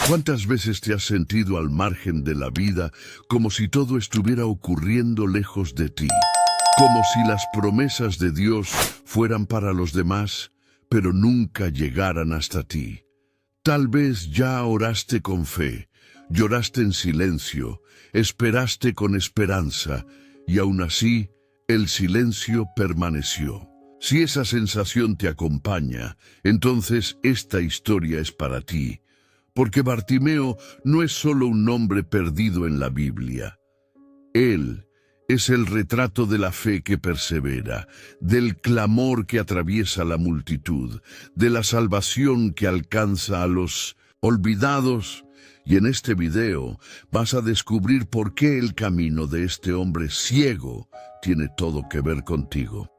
¿Cuántas veces te has sentido al margen de la vida, como si todo estuviera ocurriendo lejos de ti? Como si las promesas de Dios fueran para los demás, pero nunca llegaran hasta ti. Tal vez ya oraste con fe, lloraste en silencio, esperaste con esperanza, y aún así el silencio permaneció. Si esa sensación te acompaña, entonces esta historia es para ti. Porque Bartimeo no es solo un nombre perdido en la Biblia. Él es el retrato de la fe que persevera, del clamor que atraviesa la multitud, de la salvación que alcanza a los olvidados. Y en este video vas a descubrir por qué el camino de este hombre ciego tiene todo que ver contigo.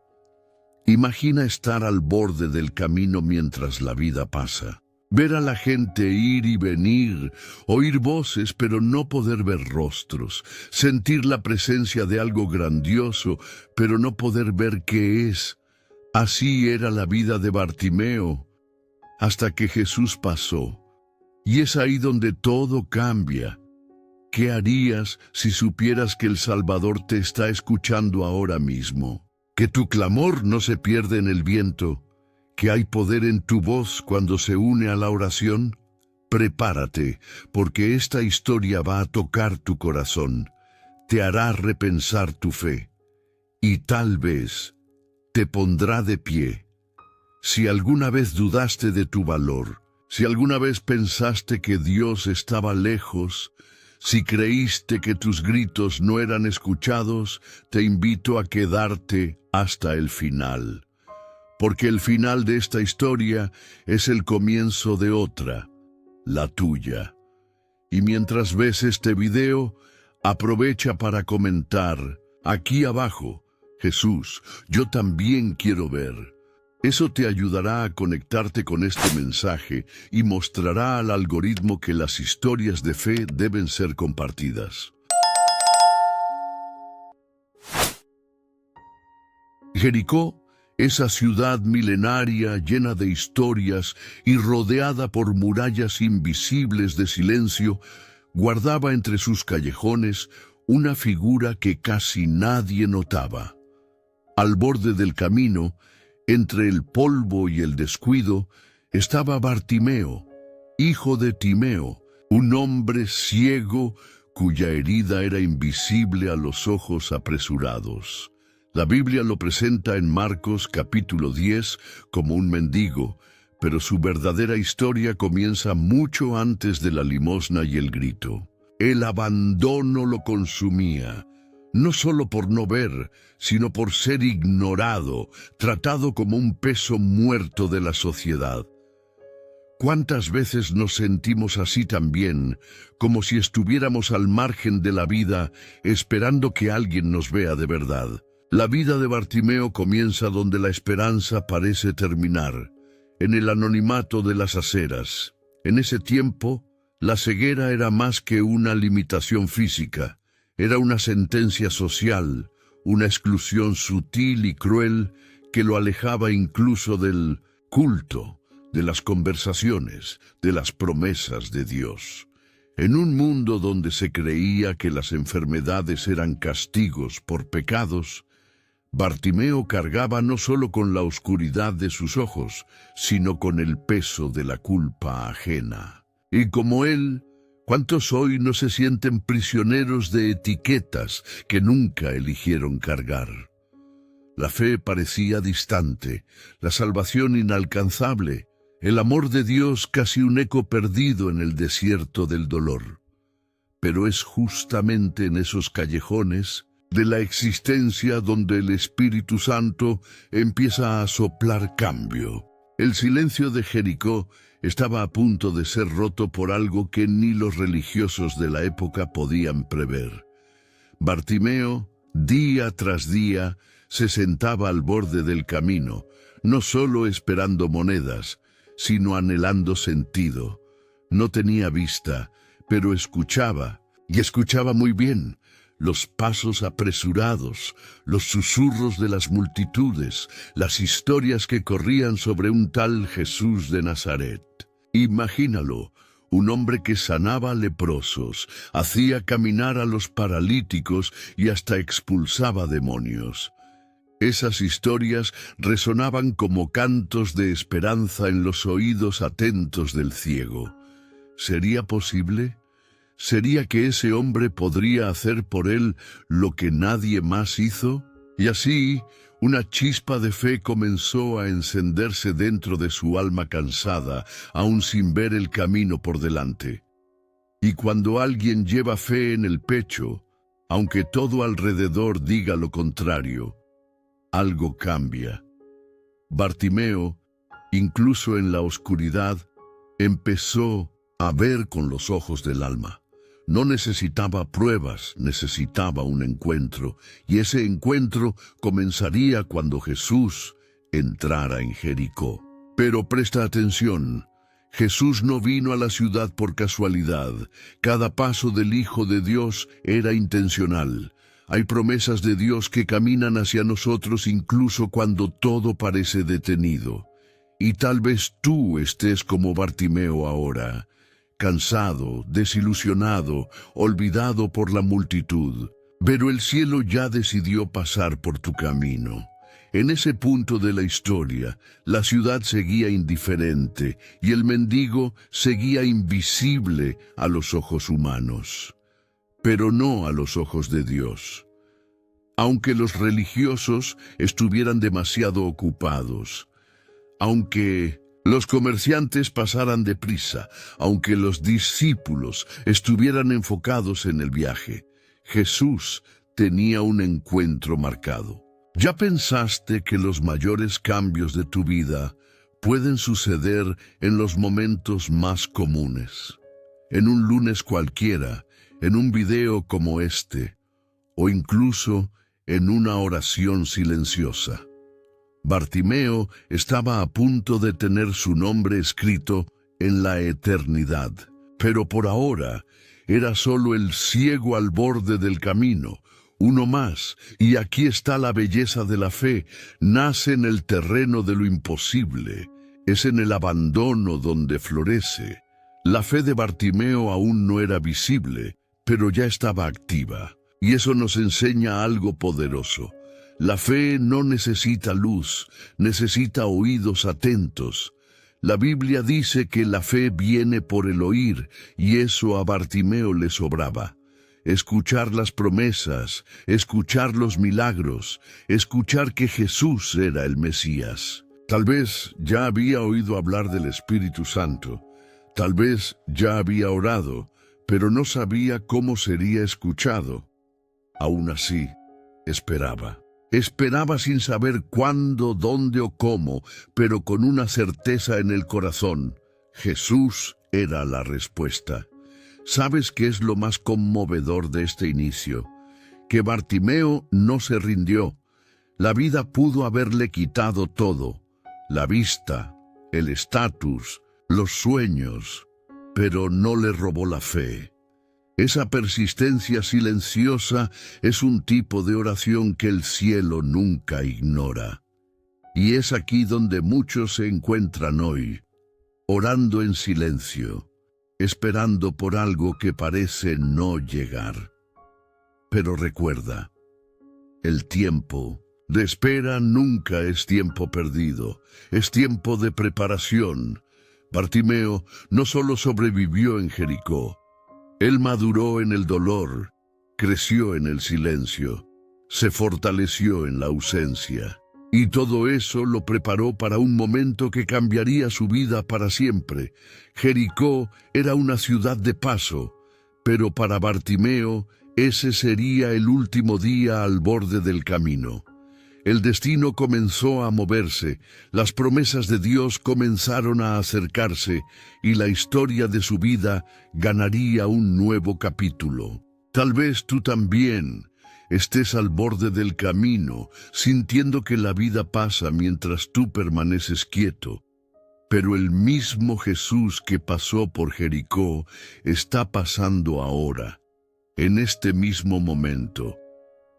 Imagina estar al borde del camino mientras la vida pasa. Ver a la gente ir y venir, oír voces pero no poder ver rostros, sentir la presencia de algo grandioso pero no poder ver qué es. Así era la vida de Bartimeo, hasta que Jesús pasó. Y es ahí donde todo cambia. ¿Qué harías si supieras que el Salvador te está escuchando ahora mismo? Que tu clamor no se pierde en el viento, que hay poder en tu voz cuando se une a la oración. Prepárate, porque esta historia va a tocar tu corazón, te hará repensar tu fe, y tal vez te pondrá de pie. Si alguna vez dudaste de tu valor, si alguna vez pensaste que Dios estaba lejos, si creíste que tus gritos no eran escuchados, te invito a quedarte hasta el final. Porque el final de esta historia es el comienzo de otra, la tuya. Y mientras ves este video, aprovecha para comentar, aquí abajo, Jesús, yo también quiero ver. Eso te ayudará a conectarte con este mensaje y mostrará al algoritmo que las historias de fe deben ser compartidas. Jericó, esa ciudad milenaria llena de historias y rodeada por murallas invisibles de silencio, guardaba entre sus callejones una figura que casi nadie notaba. Al borde del camino, entre el polvo y el descuido, estaba Bartimeo, hijo de Timeo, un hombre ciego cuya herida era invisible a los ojos apresurados. La Biblia lo presenta en Marcos capítulo 10 como un mendigo, pero su verdadera historia comienza mucho antes de la limosna y el grito. El abandono lo consumía, no solo por no ver, sino por ser ignorado, tratado como un peso muerto de la sociedad. ¿Cuántas veces nos sentimos así también, como si estuviéramos al margen de la vida, esperando que alguien nos vea de verdad? La vida de Bartimeo comienza donde la esperanza parece terminar, en el anonimato de las aceras. En ese tiempo, la ceguera era más que una limitación física, era una sentencia social, una exclusión sutil y cruel que lo alejaba incluso del culto, de las conversaciones, de las promesas de Dios. En un mundo donde se creía que las enfermedades eran castigos por pecados, Bartimeo cargaba no solo con la oscuridad de sus ojos, sino con el peso de la culpa ajena. Y como él, ¿cuántos hoy no se sienten prisioneros de etiquetas que nunca eligieron cargar? La fe parecía distante, la salvación inalcanzable, el amor de Dios casi un eco perdido en el desierto del dolor. Pero es justamente en esos callejones de la existencia donde el Espíritu Santo empieza a soplar cambio. El silencio de Jericó estaba a punto de ser roto por algo que ni los religiosos de la época podían prever. Bartimeo, día tras día, se sentaba al borde del camino, no solo esperando monedas, sino anhelando sentido. No tenía vista, pero escuchaba, y escuchaba muy bien. Los pasos apresurados, los susurros de las multitudes, las historias que corrían sobre un tal Jesús de Nazaret. Imagínalo, un hombre que sanaba leprosos, hacía caminar a los paralíticos y hasta expulsaba demonios. Esas historias resonaban como cantos de esperanza en los oídos atentos del ciego. ¿Sería posible? ¿Sería que ese hombre podría hacer por él lo que nadie más hizo? Y así, una chispa de fe comenzó a encenderse dentro de su alma cansada, aún sin ver el camino por delante. Y cuando alguien lleva fe en el pecho, aunque todo alrededor diga lo contrario, algo cambia. Bartimeo, incluso en la oscuridad, empezó a ver con los ojos del alma. No necesitaba pruebas, necesitaba un encuentro, y ese encuentro comenzaría cuando Jesús entrara en Jericó. Pero presta atención, Jesús no vino a la ciudad por casualidad. Cada paso del Hijo de Dios era intencional. Hay promesas de Dios que caminan hacia nosotros incluso cuando todo parece detenido. Y tal vez tú estés como Bartimeo ahora, cansado, desilusionado, olvidado por la multitud. Pero el cielo ya decidió pasar por tu camino. En ese punto de la historia, la ciudad seguía indiferente y el mendigo seguía invisible a los ojos humanos, pero no a los ojos de Dios. Aunque los religiosos estuvieran demasiado ocupados, aunque los comerciantes pasaran deprisa, aunque los discípulos estuvieran enfocados en el viaje, Jesús tenía un encuentro marcado. ¿Ya pensaste que los mayores cambios de tu vida pueden suceder en los momentos más comunes? En un lunes cualquiera, en un video como este, o incluso en una oración silenciosa. Bartimeo estaba a punto de tener su nombre escrito en la eternidad, pero por ahora era solo el ciego al borde del camino, uno más, y aquí está la belleza de la fe. Nace en el terreno de lo imposible, es en el abandono donde florece. La fe de Bartimeo aún no era visible, pero ya estaba activa, y eso nos enseña algo poderoso. La fe no necesita luz, necesita oídos atentos. La Biblia dice que la fe viene por el oír, y eso a Bartimeo le sobraba. Escuchar las promesas, escuchar los milagros, escuchar que Jesús era el Mesías. Tal vez ya había oído hablar del Espíritu Santo, tal vez ya había orado, pero no sabía cómo sería escuchado. Aún así, esperaba. Esperaba sin saber cuándo, dónde o cómo, pero con una certeza en el corazón. Jesús era la respuesta. ¿Sabes qué es lo más conmovedor de este inicio? Que Bartimeo no se rindió. La vida pudo haberle quitado todo: la vista, el estatus, los sueños, pero no le robó la fe. Esa persistencia silenciosa es un tipo de oración que el cielo nunca ignora. Y es aquí donde muchos se encuentran hoy, orando en silencio, esperando por algo que parece no llegar. Pero recuerda, el tiempo de espera nunca es tiempo perdido, es tiempo de preparación. Bartimeo no solo sobrevivió en Jericó, él maduró en el dolor, creció en el silencio, se fortaleció en la ausencia. Y todo eso lo preparó para un momento que cambiaría su vida para siempre. Jericó era una ciudad de paso, pero para Bartimeo ese sería el último día al borde del camino. El destino comenzó a moverse, las promesas de Dios comenzaron a acercarse y la historia de su vida ganaría un nuevo capítulo. Tal vez tú también estés al borde del camino, sintiendo que la vida pasa mientras tú permaneces quieto. Pero el mismo Jesús que pasó por Jericó está pasando ahora, en este mismo momento.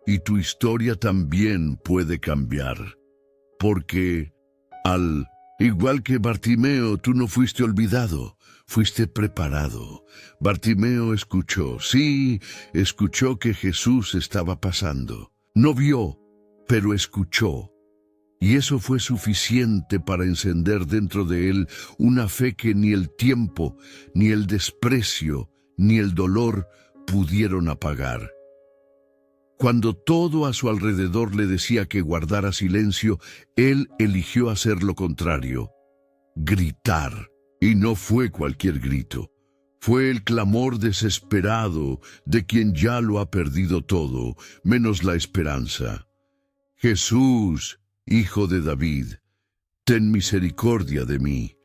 Y tu historia también puede cambiar, porque, al igual que Bartimeo, tú no fuiste olvidado, fuiste preparado. Bartimeo escuchó, sí, escuchó que Jesús estaba pasando. No vio, pero escuchó. Y eso fue suficiente para encender dentro de él una fe que ni el tiempo, ni el desprecio, ni el dolor pudieron apagar. Cuando todo a su alrededor le decía que guardara silencio, él eligió hacer lo contrario, gritar. Y no fue cualquier grito. Fue el clamor desesperado de quien ya lo ha perdido todo, menos la esperanza. Jesús, Hijo de David, ten misericordia de mí.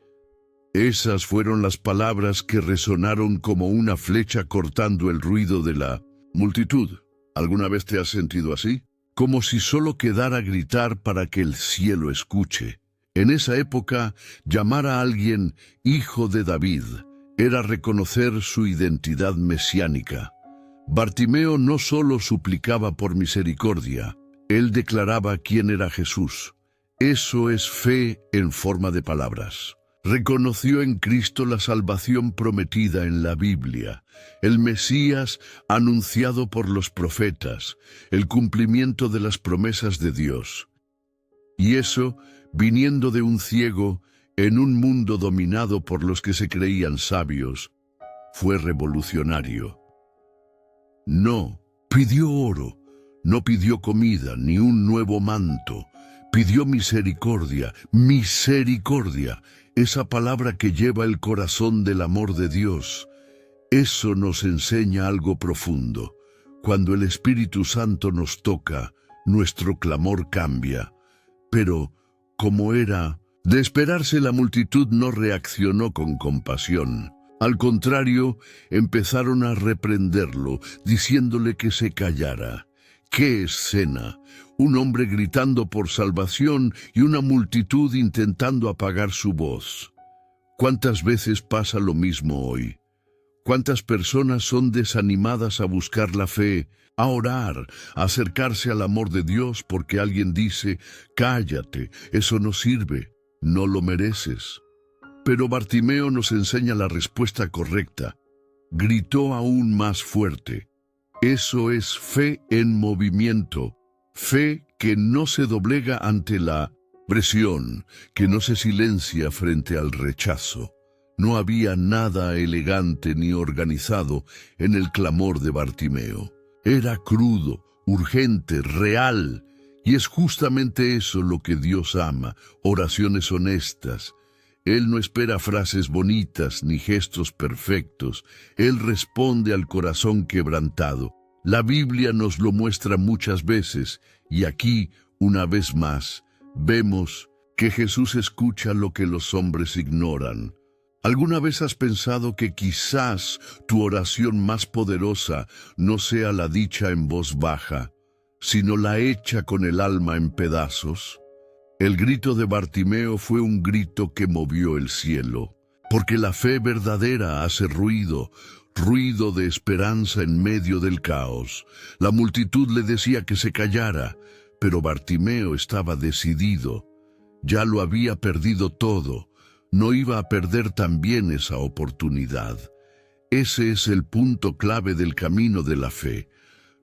Esas fueron las palabras que resonaron como una flecha cortando el ruido de la multitud. ¿Alguna vez te has sentido así? Como si solo quedara gritar para que el cielo escuche. En esa época, llamar a alguien Hijo de David era reconocer su identidad mesiánica. Bartimeo no solo suplicaba por misericordia, él declaraba quién era Jesús. Eso es fe en forma de palabras. Reconoció en Cristo la salvación prometida en la Biblia, el Mesías anunciado por los profetas, el cumplimiento de las promesas de Dios. Y eso, viniendo de un ciego, en un mundo dominado por los que se creían sabios, fue revolucionario. No pidió oro, no pidió comida ni un nuevo manto, pidió misericordia, misericordia, esa palabra que lleva el corazón del amor de Dios. Eso nos enseña algo profundo. Cuando el Espíritu Santo nos toca, nuestro clamor cambia. Pero, como era de esperarse, la multitud no reaccionó con compasión. Al contrario, empezaron a reprenderlo, diciéndole que se callara. ¡Qué escena! Un hombre gritando por salvación y una multitud intentando apagar su voz. ¿Cuántas veces pasa lo mismo hoy? ¿Cuántas personas son desanimadas a buscar la fe, a orar, a acercarse al amor de Dios porque alguien dice, cállate, eso no sirve, no lo mereces? Pero Bartimeo nos enseña la respuesta correcta. Gritó aún más fuerte. Eso es fe en movimiento, fe que no se doblega ante la presión, que no se silencia frente al rechazo. No había nada elegante ni organizado en el clamor de Bartimeo. Era crudo, urgente, real, y es justamente eso lo que Dios ama, oraciones honestas. Él no espera frases bonitas ni gestos perfectos. Él responde al corazón quebrantado. La Biblia nos lo muestra muchas veces, y aquí, una vez más, vemos que Jesús escucha lo que los hombres ignoran. ¿Alguna vez has pensado que quizás tu oración más poderosa no sea la dicha en voz baja, sino la hecha con el alma en pedazos? El grito de Bartimeo fue un grito que movió el cielo, porque la fe verdadera hace ruido, ruido de esperanza en medio del caos. La multitud le decía que se callara, pero Bartimeo estaba decidido. Ya lo había perdido todo. No iba a perder también esa oportunidad. Ese es el punto clave del camino de la fe.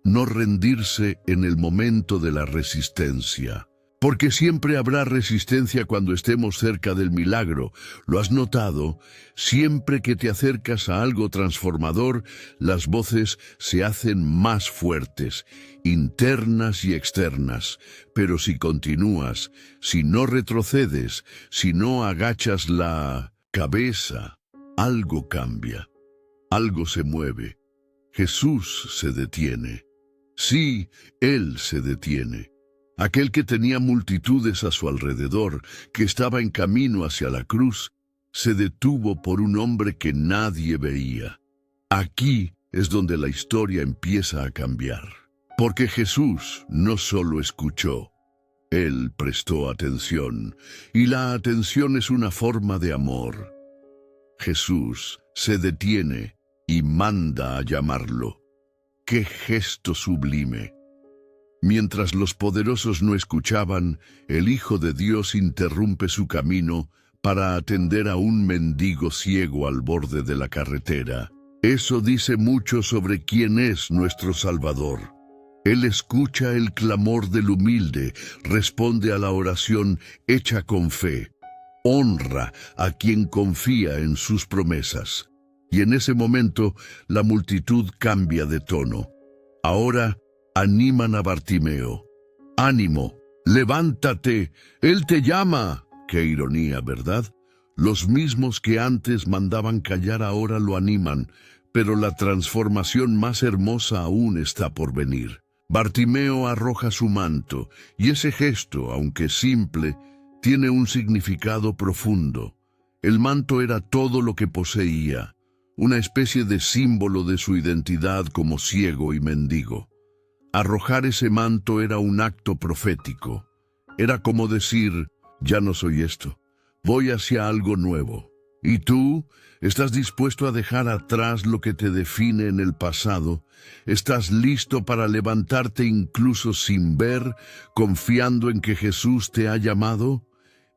No rendirse en el momento de la resistencia. Porque siempre habrá resistencia cuando estemos cerca del milagro. ¿Lo has notado? Siempre que te acercas a algo transformador, las voces se hacen más fuertes, internas y externas. Pero si continúas, si no retrocedes, si no agachas la cabeza, algo cambia, algo se mueve. Jesús se detiene. Sí, Él se detiene. Aquel que tenía multitudes a su alrededor, que estaba en camino hacia la cruz, se detuvo por un hombre que nadie veía. Aquí es donde la historia empieza a cambiar. Porque Jesús no solo escuchó, Él prestó atención, y la atención es una forma de amor. Jesús se detiene y manda a llamarlo. ¡Qué gesto sublime! Mientras los poderosos no escuchaban, el Hijo de Dios interrumpe su camino para atender a un mendigo ciego al borde de la carretera. Eso dice mucho sobre quién es nuestro Salvador. Él escucha el clamor del humilde, responde a la oración hecha con fe, honra a quien confía en sus promesas. Y en ese momento la multitud cambia de tono. Ahora animan a Bartimeo. ¡Ánimo! ¡Levántate! ¡Él te llama! ¡Qué ironía!, ¿verdad? Los mismos que antes mandaban callar ahora lo animan, pero la transformación más hermosa aún está por venir. Bartimeo arroja su manto, y ese gesto, aunque simple, tiene un significado profundo. El manto era todo lo que poseía, una especie de símbolo de su identidad como ciego y mendigo. Arrojar ese manto era un acto profético. Era como decir, ya no soy esto, voy hacia algo nuevo. ¿Y tú? ¿Estás dispuesto a dejar atrás lo que te define en el pasado? ¿Estás listo para levantarte incluso sin ver, confiando en que Jesús te ha llamado?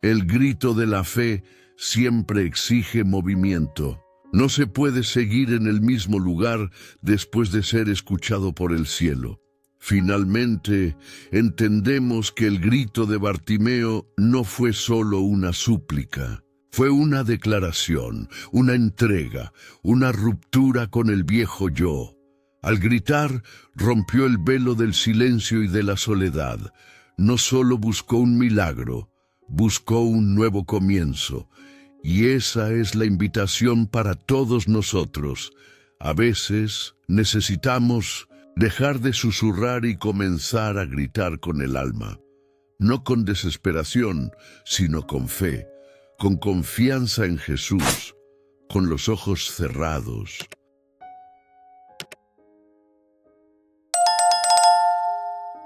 El grito de la fe siempre exige movimiento. No se puede seguir en el mismo lugar después de ser escuchado por el cielo. Finalmente, entendemos que el grito de Bartimeo no fue solo una súplica. Fue una declaración, una entrega, una ruptura con el viejo yo. Al gritar, rompió el velo del silencio y de la soledad. No solo buscó un milagro, buscó un nuevo comienzo. Y esa es la invitación para todos nosotros. A veces necesitamos dejar de susurrar y comenzar a gritar con el alma. No con desesperación, sino con fe, con confianza en Jesús, con los ojos cerrados.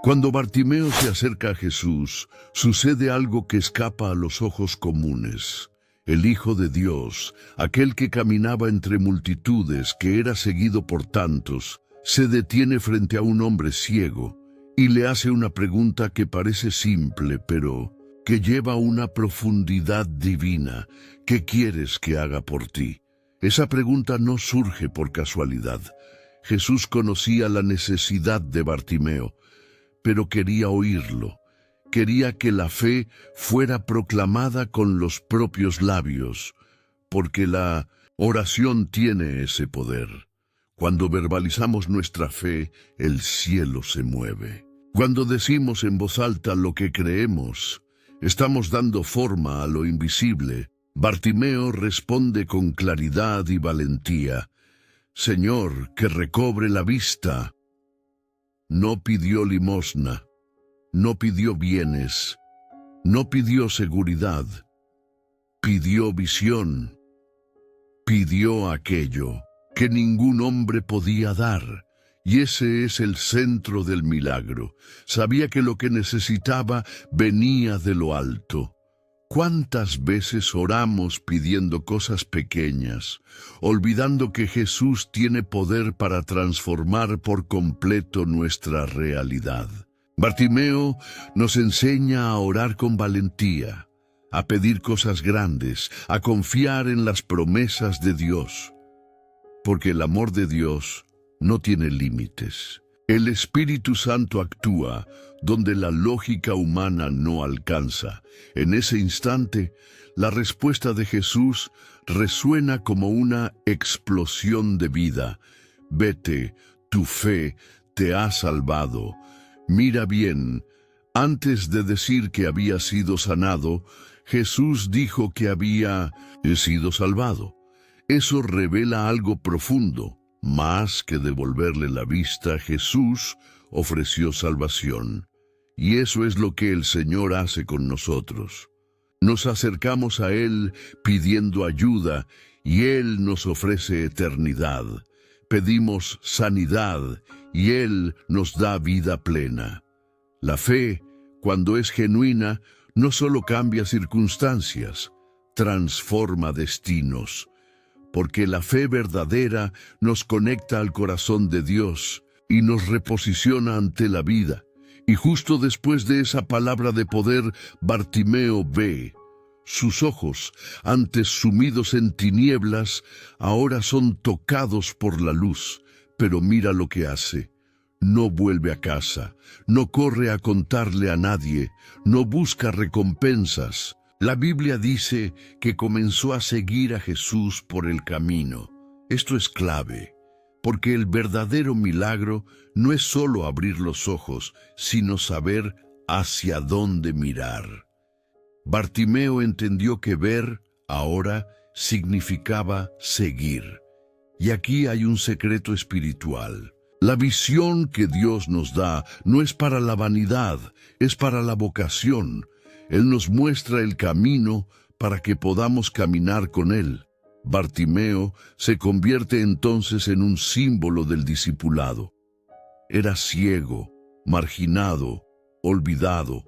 Cuando Bartimeo se acerca a Jesús, sucede algo que escapa a los ojos comunes. El Hijo de Dios, aquel que caminaba entre multitudes, que era seguido por tantos, se detiene frente a un hombre ciego y le hace una pregunta que parece simple, pero que lleva una profundidad divina. ¿Qué quieres que haga por ti? Esa pregunta no surge por casualidad. Jesús conocía la necesidad de Bartimeo, pero quería oírlo. Quería que la fe fuera proclamada con los propios labios, porque la oración tiene ese poder. Cuando verbalizamos nuestra fe, el cielo se mueve. Cuando decimos en voz alta lo que creemos, estamos dando forma a lo invisible. Bartimeo responde con claridad y valentía: Señor, que recobre la vista. No pidió limosna, no pidió bienes, no pidió seguridad, pidió visión, pidió aquello que ningún hombre podía dar. Y ese es el centro del milagro. Sabía que lo que necesitaba venía de lo alto. ¿Cuántas veces oramos pidiendo cosas pequeñas, olvidando que Jesús tiene poder para transformar por completo nuestra realidad? Bartimeo nos enseña a orar con valentía, a pedir cosas grandes, a confiar en las promesas de Dios, porque el amor de Dios no tiene límites. El Espíritu Santo actúa donde la lógica humana no alcanza. En ese instante, la respuesta de Jesús resuena como una explosión de vida. Vete, tu fe te ha salvado. Mira bien, antes de decir que había sido sanado, Jesús dijo que había sido salvado. Eso revela algo profundo. Más que devolverle la vista, Jesús ofreció salvación. Y eso es lo que el Señor hace con nosotros. Nos acercamos a Él pidiendo ayuda y Él nos ofrece eternidad. Pedimos sanidad y Él nos da vida plena. La fe, cuando es genuina, no solo cambia circunstancias, transforma destinos. Porque la fe verdadera nos conecta al corazón de Dios y nos reposiciona ante la vida. Y justo después de esa palabra de poder, Bartimeo ve. Sus ojos, antes sumidos en tinieblas, ahora son tocados por la luz. Pero mira lo que hace. No vuelve a casa, no corre a contarle a nadie, no busca recompensas. La Biblia dice que comenzó a seguir a Jesús por el camino. Esto es clave, porque el verdadero milagro no es solo abrir los ojos, sino saber hacia dónde mirar. Bartimeo entendió que ver, ahora, significaba seguir. Y aquí hay un secreto espiritual. La visión que Dios nos da no es para la vanidad, es para la vocación. Él nos muestra el camino para que podamos caminar con Él. Bartimeo se convierte entonces en un símbolo del discipulado. Era ciego, marginado, olvidado.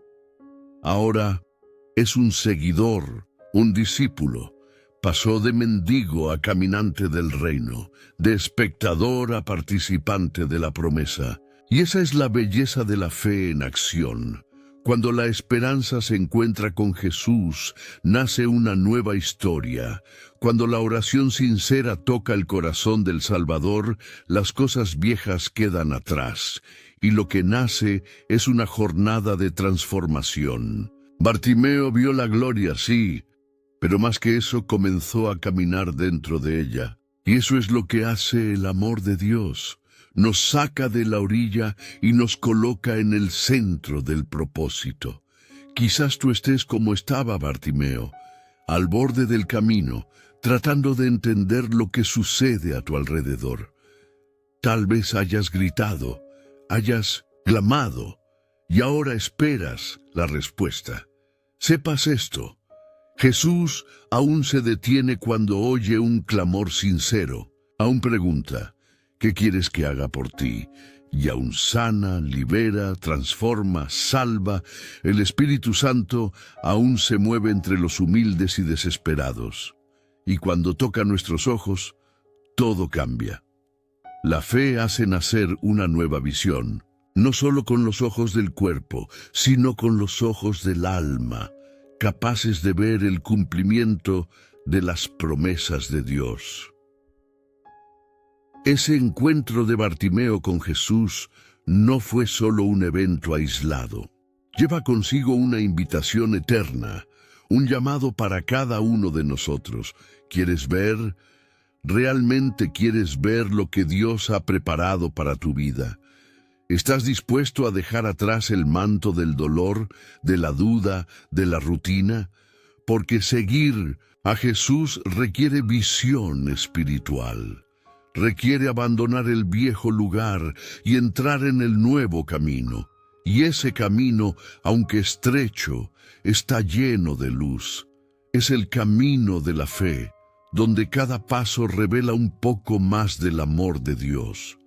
Ahora es un seguidor, un discípulo. Pasó de mendigo a caminante del reino, de espectador a participante de la promesa. Y esa es la belleza de la fe en acción. Cuando la esperanza se encuentra con Jesús, nace una nueva historia. Cuando la oración sincera toca el corazón del Salvador, las cosas viejas quedan atrás, y lo que nace es una jornada de transformación. Bartimeo vio la gloria, sí, pero más que eso comenzó a caminar dentro de ella. Y eso es lo que hace el amor de Dios. Nos saca de la orilla y nos coloca en el centro del propósito. Quizás tú estés como estaba Bartimeo, al borde del camino, tratando de entender lo que sucede a tu alrededor. Tal vez hayas gritado, hayas clamado, y ahora esperas la respuesta. Sepas esto: Jesús aún se detiene cuando oye un clamor sincero. Aún pregunta, ¿qué quieres que haga por ti? Y aún sana, libera, transforma, salva. El Espíritu Santo aún se mueve entre los humildes y desesperados. Y cuando toca nuestros ojos, todo cambia. La fe hace nacer una nueva visión, no solo con los ojos del cuerpo, sino con los ojos del alma, capaces de ver el cumplimiento de las promesas de Dios. Ese encuentro de Bartimeo con Jesús no fue solo un evento aislado. Lleva consigo una invitación eterna, un llamado para cada uno de nosotros. ¿Quieres ver? ¿Realmente quieres ver lo que Dios ha preparado para tu vida? ¿Estás dispuesto a dejar atrás el manto del dolor, de la duda, de la rutina? Porque seguir a Jesús requiere visión espiritual. Requiere abandonar el viejo lugar y entrar en el nuevo camino. Y ese camino, aunque estrecho, está lleno de luz. Es el camino de la fe, donde cada paso revela un poco más del amor de Dios,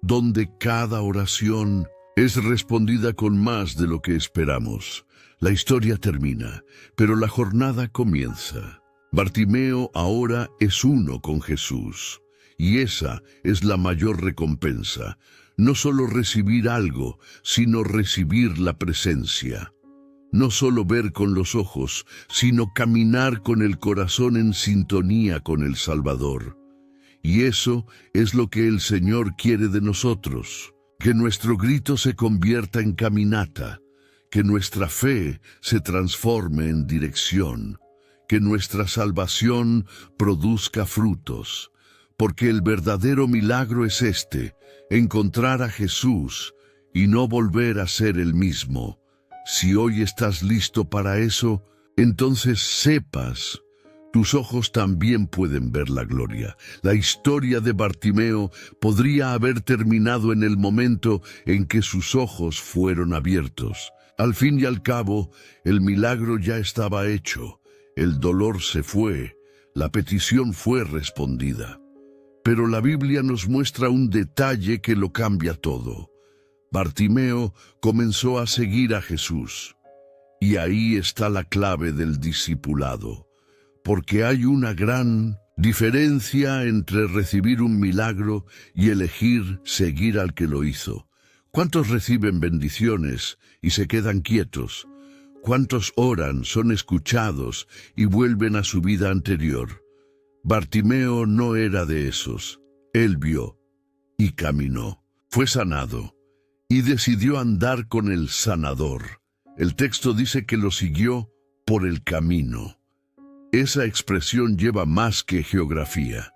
donde cada oración es respondida con más de lo que esperamos. La historia termina, pero la jornada comienza. Bartimeo ahora es uno con Jesús, y esa es la mayor recompensa. No solo recibir algo, sino recibir la presencia. No solo ver con los ojos, sino caminar con el corazón en sintonía con el Salvador. Y eso es lo que el Señor quiere de nosotros, que nuestro grito se convierta en caminata, que nuestra fe se transforme en dirección, que nuestra salvación produzca frutos, porque el verdadero milagro es este: encontrar a Jesús y no volver a ser el mismo. Si hoy estás listo para eso, entonces sepas, tus ojos también pueden ver la gloria. La historia de Bartimeo podría haber terminado en el momento en que sus ojos fueron abiertos. Al fin y al cabo, el milagro ya estaba hecho. El dolor se fue, la petición fue respondida. Pero la Biblia nos muestra un detalle que lo cambia todo. Bartimeo comenzó a seguir a Jesús. Y ahí está la clave del discipulado, porque hay una gran diferencia entre recibir un milagro y elegir seguir al que lo hizo. ¿Cuántos reciben bendiciones y se quedan quietos? ¿Cuántos oran, son escuchados y vuelven a su vida anterior? Bartimeo no era de esos. Él vio y caminó. Fue sanado y decidió andar con el sanador. El texto dice que lo siguió por el camino. Esa expresión lleva más que geografía.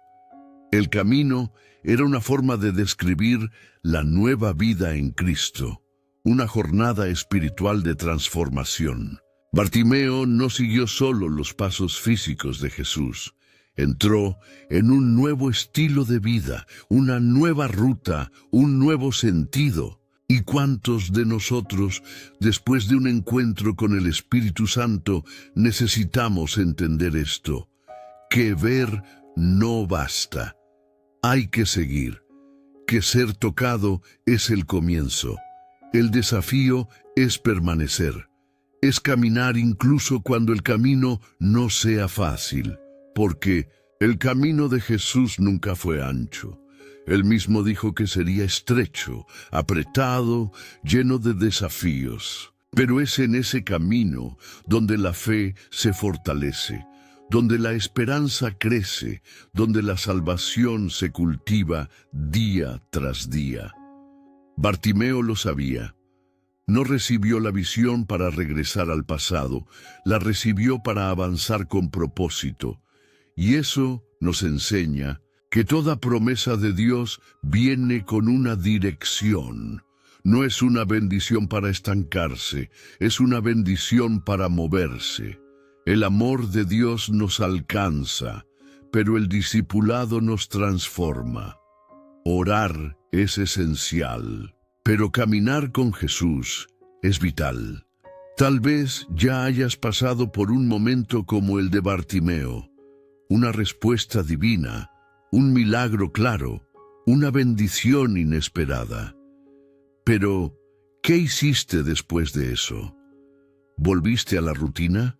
El camino era una forma de describir la nueva vida en Cristo, una jornada espiritual de transformación. Bartimeo no siguió solo los pasos físicos de Jesús. Entró en un nuevo estilo de vida, una nueva ruta, un nuevo sentido. ¿Y cuántos de nosotros, después de un encuentro con el Espíritu Santo, necesitamos entender esto? Que ver no basta. Hay que seguir. Que ser tocado es el comienzo. El desafío es permanecer. Es caminar incluso cuando el camino no sea fácil. Porque el camino de Jesús nunca fue ancho. Él mismo dijo que sería estrecho, apretado, lleno de desafíos. Pero es en ese camino donde la fe se fortalece, donde la esperanza crece, donde la salvación se cultiva día tras día. Bartimeo lo sabía. No recibió la visión para regresar al pasado, la recibió para avanzar con propósito. Y eso nos enseña que toda promesa de Dios viene con una dirección. No es una bendición para estancarse, es una bendición para moverse. El amor de Dios nos alcanza, pero el discipulado nos transforma. Orar es esencial, pero caminar con Jesús es vital. Tal vez ya hayas pasado por un momento como el de Bartimeo, una respuesta divina, un milagro claro, una bendición inesperada. Pero, ¿qué hiciste después de eso? ¿Volviste a la rutina?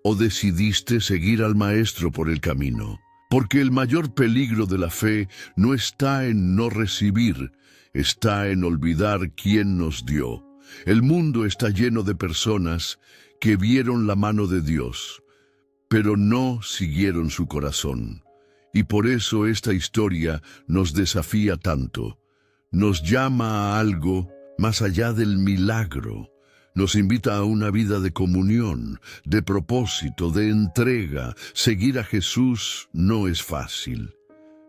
¿O decidiste seguir al Maestro por el camino? Porque el mayor peligro de la fe no está en no recibir, está en olvidar quién nos dio. El mundo está lleno de personas que vieron la mano de Dios, pero no siguieron su corazón. Y por eso esta historia nos desafía tanto. Nos llama a algo más allá del milagro. Nos invita a una vida de comunión, de propósito, de entrega. Seguir a Jesús no es fácil,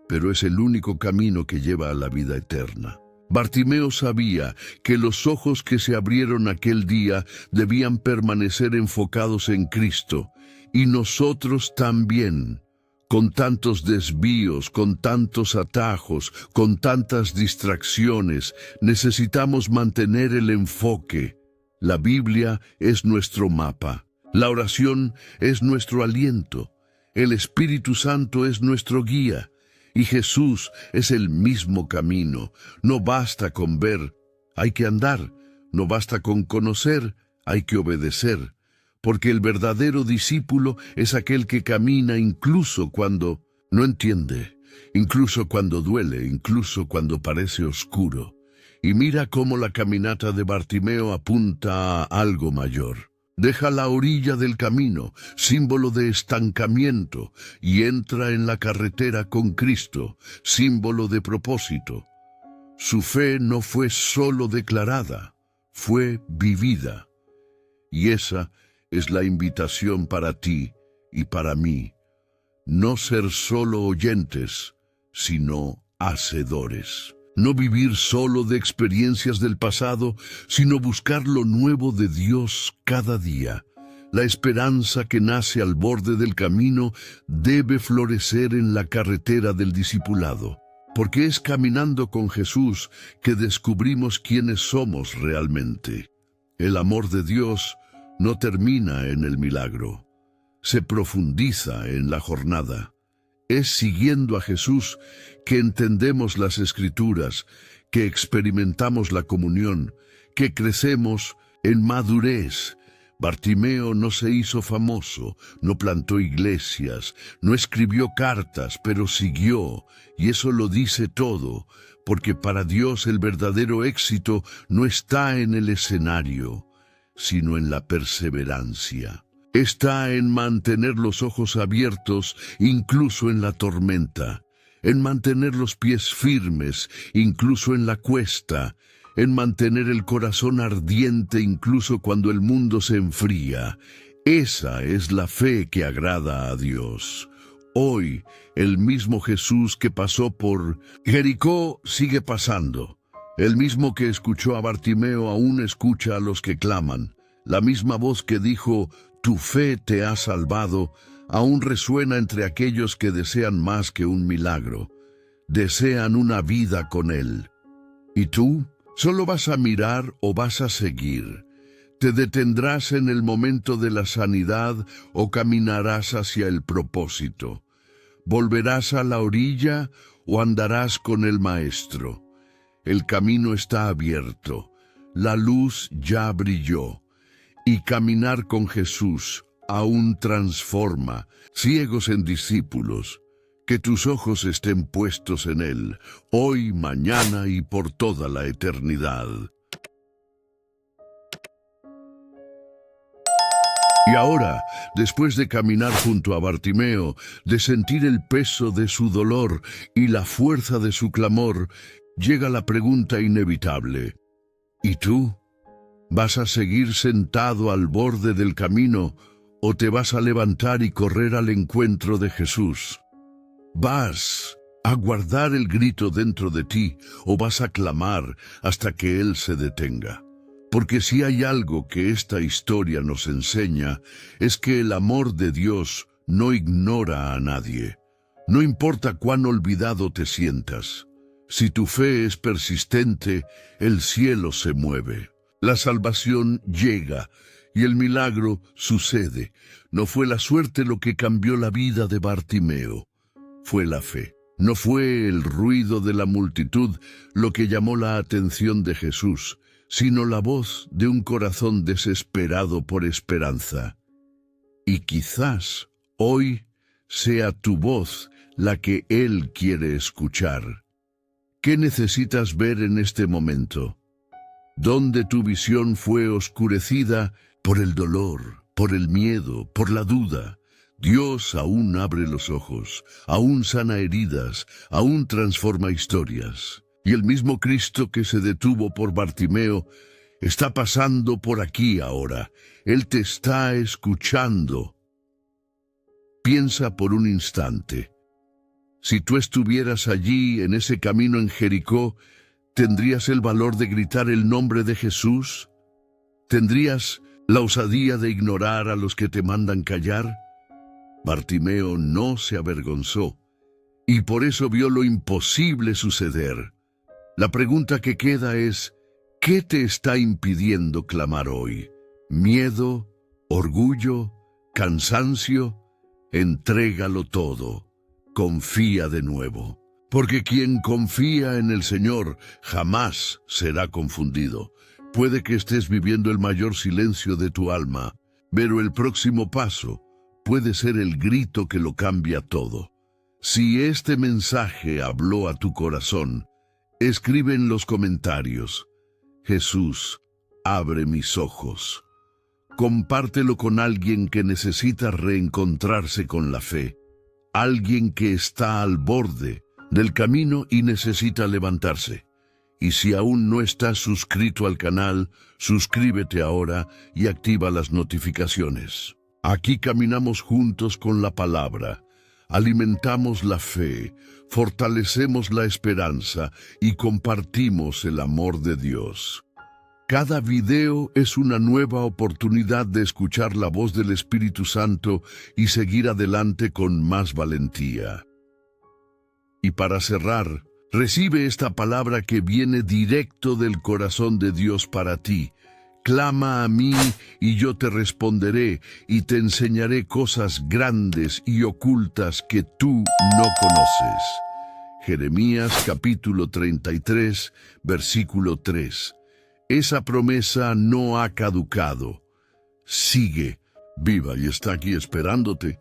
pero es el único camino que lleva a la vida eterna. Bartimeo sabía que los ojos que se abrieron aquel día debían permanecer enfocados en Cristo, y nosotros también. Con tantos desvíos, con tantos atajos, con tantas distracciones, necesitamos mantener el enfoque. La Biblia es nuestro mapa. La oración es nuestro aliento. El Espíritu Santo es nuestro guía. Y Jesús es el mismo camino. No basta con ver, hay que andar. No basta con conocer, hay que obedecer. Porque el verdadero discípulo es aquel que camina incluso cuando no entiende, incluso cuando duele, incluso cuando parece oscuro. Y mira cómo la caminata de Bartimeo apunta a algo mayor. Deja la orilla del camino, símbolo de estancamiento, y entra en la carretera con Cristo, símbolo de propósito. Su fe no fue solo declarada, fue vivida. Y esa es la invitación para ti y para mí. No ser solo oyentes, sino hacedores. No vivir solo de experiencias del pasado, sino buscar lo nuevo de Dios cada día. La esperanza que nace al borde del camino debe florecer en la carretera del discipulado, porque es caminando con Jesús que descubrimos quiénes somos realmente. El amor de Dios no termina en el milagro, se profundiza en la jornada. Es siguiendo a Jesús que entendemos las Escrituras, que experimentamos la comunión, que crecemos en madurez. Bartimeo no se hizo famoso, no plantó iglesias, no escribió cartas, pero siguió, y eso lo dice todo, porque para Dios el verdadero éxito no está en el escenario, sino en la perseverancia. Está en mantener los ojos abiertos incluso en la tormenta, en mantener los pies firmes incluso en la cuesta, en mantener el corazón ardiente incluso cuando el mundo se enfría. Esa es la fe que agrada a Dios. Hoy, el mismo Jesús que pasó por Jericó sigue pasando. El mismo que escuchó a Bartimeo aún escucha a los que claman. La misma voz que dijo, «Tu fe te ha salvado», aún resuena entre aquellos que desean más que un milagro. Desean una vida con Él. ¿Y tú? ¿Solo vas a mirar o vas a seguir? ¿Te detendrás en el momento de la sanidad o caminarás hacia el propósito? ¿Volverás a la orilla o andarás con el Maestro? El camino está abierto, la luz ya brilló, y caminar con Jesús aún transforma, ciegos en discípulos. Que tus ojos estén puestos en Él, hoy, mañana y por toda la eternidad. Y ahora, después de caminar junto a Bartimeo, de sentir el peso de su dolor y la fuerza de su clamor, llega la pregunta inevitable. ¿Y tú? ¿Vas a seguir sentado al borde del camino o te vas a levantar y correr al encuentro de Jesús? ¿Vas a guardar el grito dentro de ti o vas a clamar hasta que Él se detenga? Porque si hay algo que esta historia nos enseña, es que el amor de Dios no ignora a nadie. No importa cuán olvidado te sientas. Si tu fe es persistente, el cielo se mueve. La salvación llega y el milagro sucede. No fue la suerte lo que cambió la vida de Bartimeo. Fue la fe. No fue el ruido de la multitud lo que llamó la atención de Jesús, sino la voz de un corazón desesperado por esperanza. Y quizás hoy sea tu voz la que Él quiere escuchar. ¿Qué necesitas ver en este momento? ¿Dónde tu visión fue oscurecida por el dolor, por el miedo, por la duda? Dios aún abre los ojos, aún sana heridas, aún transforma historias. Y el mismo Cristo que se detuvo por Bartimeo está pasando por aquí ahora. Él te está escuchando. Piensa por un instante. Si tú estuvieras allí en ese camino en Jericó, ¿tendrías el valor de gritar el nombre de Jesús? ¿Tendrías la osadía de ignorar a los que te mandan callar? Bartimeo no se avergonzó, y por eso vio lo imposible suceder. La pregunta que queda es, ¿qué te está impidiendo clamar hoy? ¿Miedo? ¿Orgullo? ¿Cansancio? Entrégalo todo. Confía de nuevo. Porque quien confía en el Señor jamás será confundido. Puede que estés viviendo el mayor silencio de tu alma, pero el próximo paso puede ser el grito que lo cambia todo. Si este mensaje habló a tu corazón, escribe en los comentarios, Jesús, abre mis ojos. Compártelo con alguien que necesita reencontrarse con la fe, alguien que está al borde del camino y necesita levantarse. Y si aún no estás suscrito al canal, suscríbete ahora y activa las notificaciones. Aquí caminamos juntos con la palabra, alimentamos la fe, fortalecemos la esperanza y compartimos el amor de Dios. Cada video es una nueva oportunidad de escuchar la voz del Espíritu Santo y seguir adelante con más valentía. Y para cerrar, recibe esta palabra que viene directo del corazón de Dios para ti. Clama a mí y yo te responderé y te enseñaré cosas grandes y ocultas que tú no conoces. Jeremías capítulo 33, versículo 3. Esa promesa no ha caducado. Sigue, viva y está aquí esperándote.